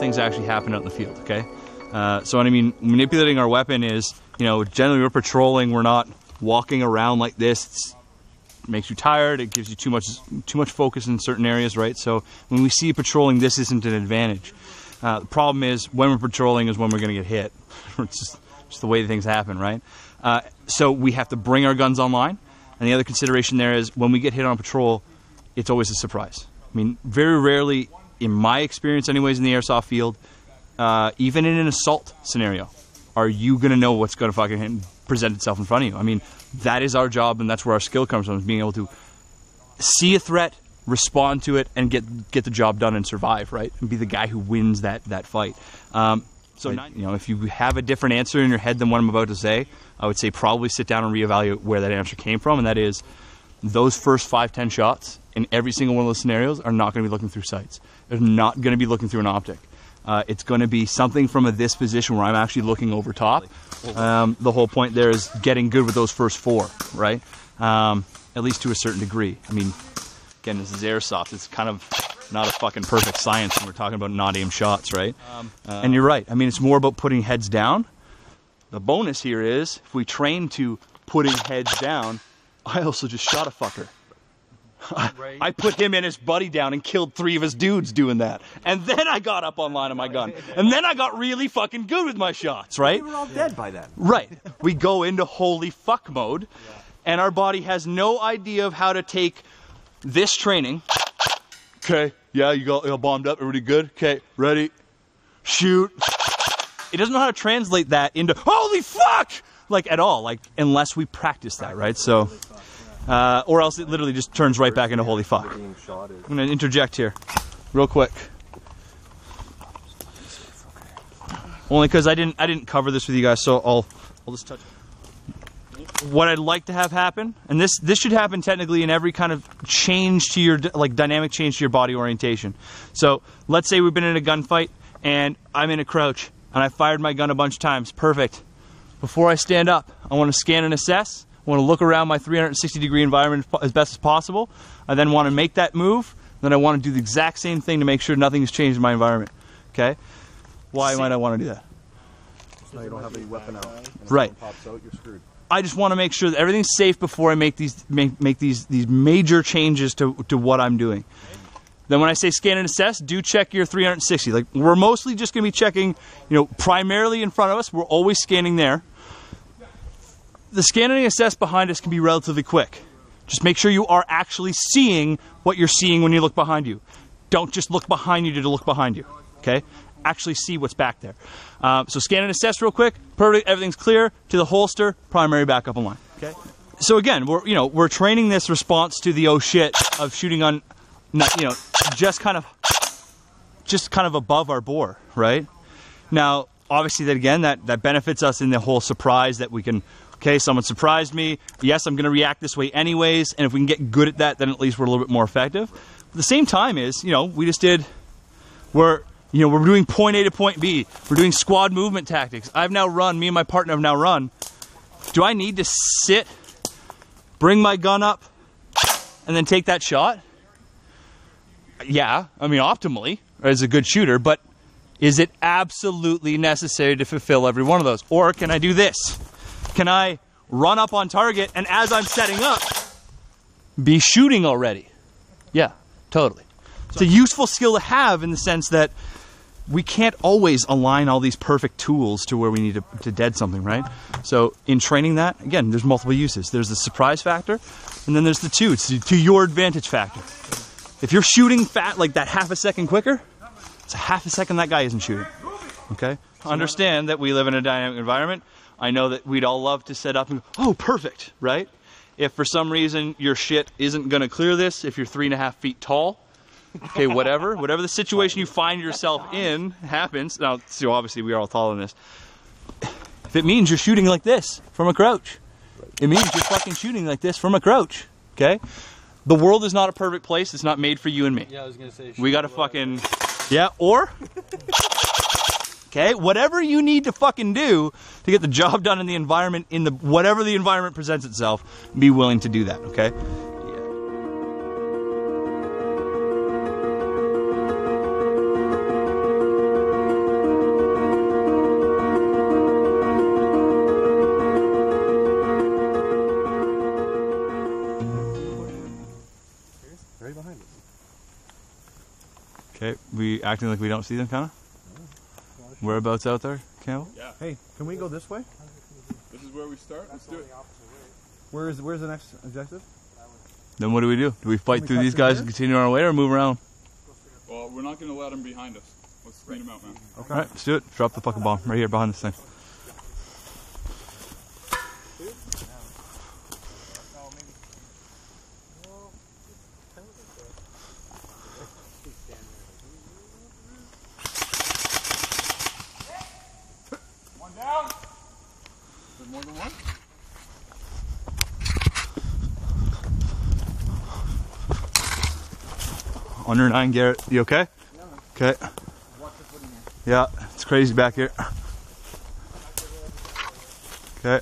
things actually happen out in the field, okay? So what I mean, manipulating our weapon is, you know, generally we're patrolling, we're not walking around like this. It makes you tired, it gives you too much focus in certain areas, right? So when we see patrolling, this isn't an advantage. The problem is when we're patrolling is when we're gonna get hit. It's just the way things happen, right? So we have to bring our guns online. And the other consideration there is when we get hit on patrol, it's always a surprise. I mean, very rarely, in my experience anyways in the airsoft field, even in an assault scenario, are you going to know what's going to fucking present itself in front of you. I mean, that is our job, and that's where our skill comes from, is being able to see a threat, respond to it, and get the job done and survive, right? And be the guy who wins that fight. So, you know, if you have a different answer in your head than what I'm about to say, I would say probably sit down and reevaluate where that answer came from, and that is those first 5-10 shots in every single one of those scenarios are not going to be looking through sights. They're not going to be looking through an optic. It's going to be something from this position where I'm actually looking over top. The whole point there is getting good with those first 4, right? At least to a certain degree. I mean, again, this is airsoft. It's kind of not a fucking perfect science when we're talking about not aimed shots, right? And you're right. I mean, it's more about putting heads down. The bonus here is, if we train to putting heads down, I also just shot a fucker. I put him and his buddy down and killed 3 of his dudes doing that. And then I got up online on my gun. And then I got really fucking good with my shots, right? We were all dead by then. Right. We go into holy fuck mode, and our body has no idea of how to take this training. Okay, yeah, you got bombed up, everybody good? Okay, ready, shoot. It doesn't know how to translate that into holy fuck, like at all, like unless we practice that, right? So, or else it literally just turns right back into holy fuck. I'm gonna interject here, real quick. Only because I didn't cover this with you guys, so I'll just touch it. What I'd like to have happen, and this should happen technically in every kind of change to your, like, dynamic change to your body orientation. So let's say we've been in a gunfight and I'm in a crouch and I fired my gun a bunch of times. Perfect. Before I stand up, I want to scan and assess. I want to look around my 360-degree environment as best as possible. I then want to make that move. Then I want to do the exact same thing to make sure nothing has changed in my environment. Okay? Why might I want to do that? So now you don't have any weapon out. Right. If pops out, you're screwed. I just want to make sure that everything's safe before I make these major changes to what I'm doing. Then when I say scan and assess, do check your 360. Like, we're mostly just going to be checking, you know, primarily in front of us. We're always scanning there. The scan and assess behind us can be relatively quick. Just make sure you are actually seeing what you're seeing when you look behind you. Don't just look behind you to look behind you, okay? Actually see what's back there. So scan and assess real quick. Perfect, everything's clear. To the holster, primary back up online. Okay. So again, we're training this response to the oh shit of shooting on, just kind of above our bore, right? Now, obviously, that benefits us in the whole surprise that we can. Okay, someone surprised me. Yes, I'm going to react this way anyways, and if we can get good at that, then at least we're a little bit more effective. At the same time is, we're doing point A to point B. We're doing squad movement tactics. me and my partner have now run. Do I need to sit, bring my gun up, and then take that shot? Yeah, I mean, optimally, as a good shooter, but is it absolutely necessary to fulfill every one of those? Or can I do this? Can I run up on target and as I'm setting up, be shooting already? Yeah, totally. It's a useful skill to have in the sense that we can't always align all these perfect tools to where we need to dead something, right? So in training that, again, there's multiple uses. There's the surprise factor, and then there's the to your advantage factor. If you're shooting like that half a second quicker, it's a half a second that guy isn't shooting, okay? Understand that we live in a dynamic environment. I know that we'd all love to set up and go, oh, perfect, right? If for some reason your shit isn't gonna clear this, if you're 3.5 feet tall, okay, whatever the situation you find yourself in happens. Now, so obviously we are all tall in this. If it means you're shooting like this from a crouch, it means you're fucking shooting like this from a crouch, okay? The world is not a perfect place. It's not made for you and me. Yeah, I was gonna say. We gotta fucking, yeah, or, okay, whatever you need to fucking do to get the job done in the environment, whatever the environment presents itself, be willing to do that, okay? acting like we don't see them, kind of? Whereabouts out there, Campbell? Yeah. Hey, can we go this way? This is where we start. Let's do it. Where's the next objective? Then what do? Do we fight we through cut these through guys here? and continue on our way, or move around? Well, we're not going to let them behind us. Let's speed them out, man. Okay. All right, let's do it. Drop the fucking bomb right here behind this thing. One down. Is there more than one? Under 9, Garrett. You okay? Okay. Yeah, it's crazy back here. Okay.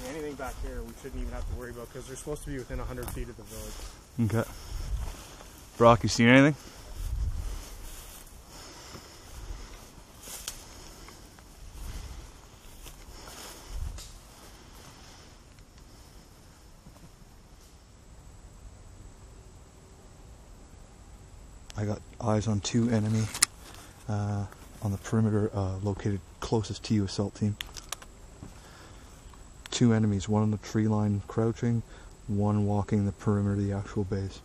Anything back here we shouldn't even have to worry about because they're supposed to be within 100 feet of the village. Okay. Brock, you seen anything? I got eyes on 2 enemy on the perimeter located closest to you, assault team. 2 enemies, one on the tree line crouching, one walking the perimeter of the actual base.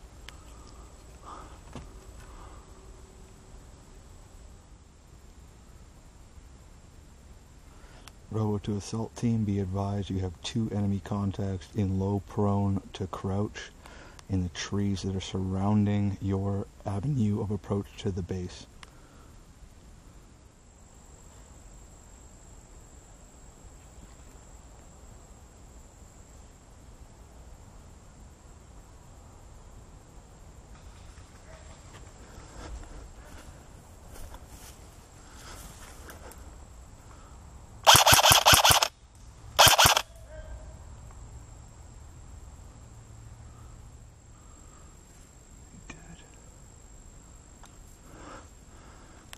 Robo to assault team, be advised you have 2 enemy contacts in low prone to crouch in the trees that are surrounding your avenue of approach to the base.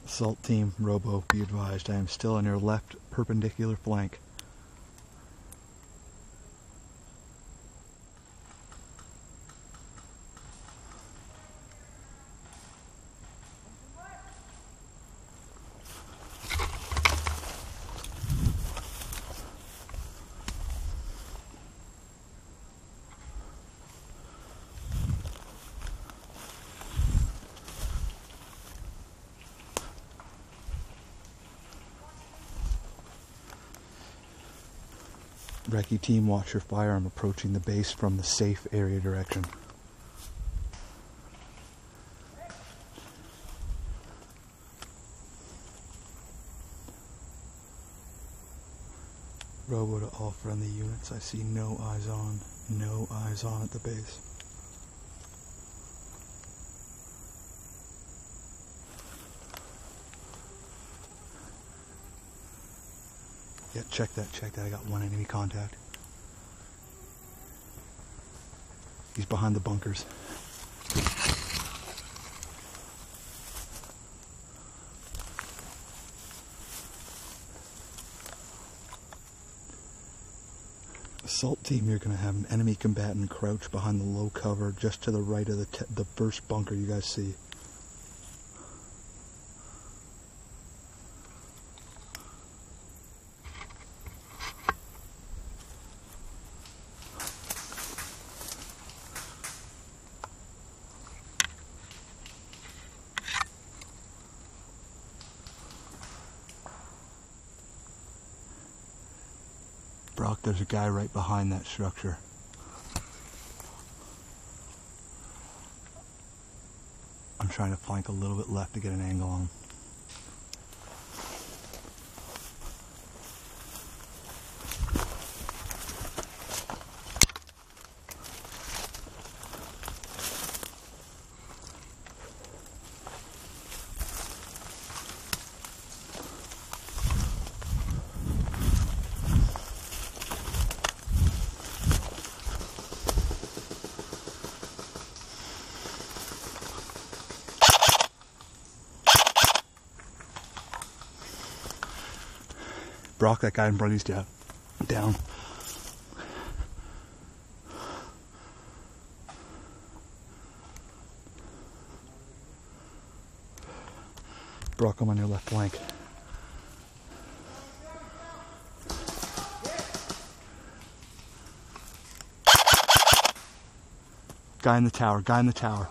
Assault team, Robo, be advised, I am still on your left perpendicular flank. Recce team, watch your fire. I'm approaching the base from the safe area direction. Robo to all friendly units. I see no eyes on. No eyes on at the base. Yeah, check that. I got 1 enemy contact. He's behind the bunkers. Assault team, you're going to have an enemy combatant crouch behind the low cover just to the right of the first bunker you guys see. Brock, there's a guy right behind that structure. I'm trying to flank a little bit left to get an angle on him. Brock, that guy in front, he's down. Down. Brock, I'm on your left flank. Guy in the tower, guy in the tower.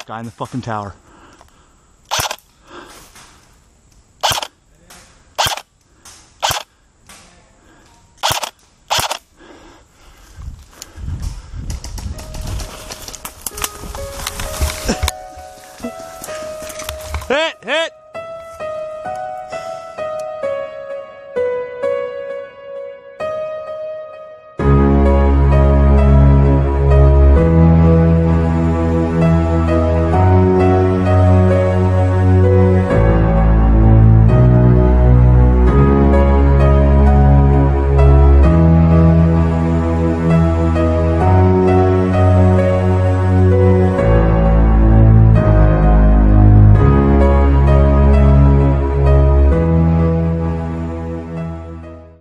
Guy in the fucking tower. Hit!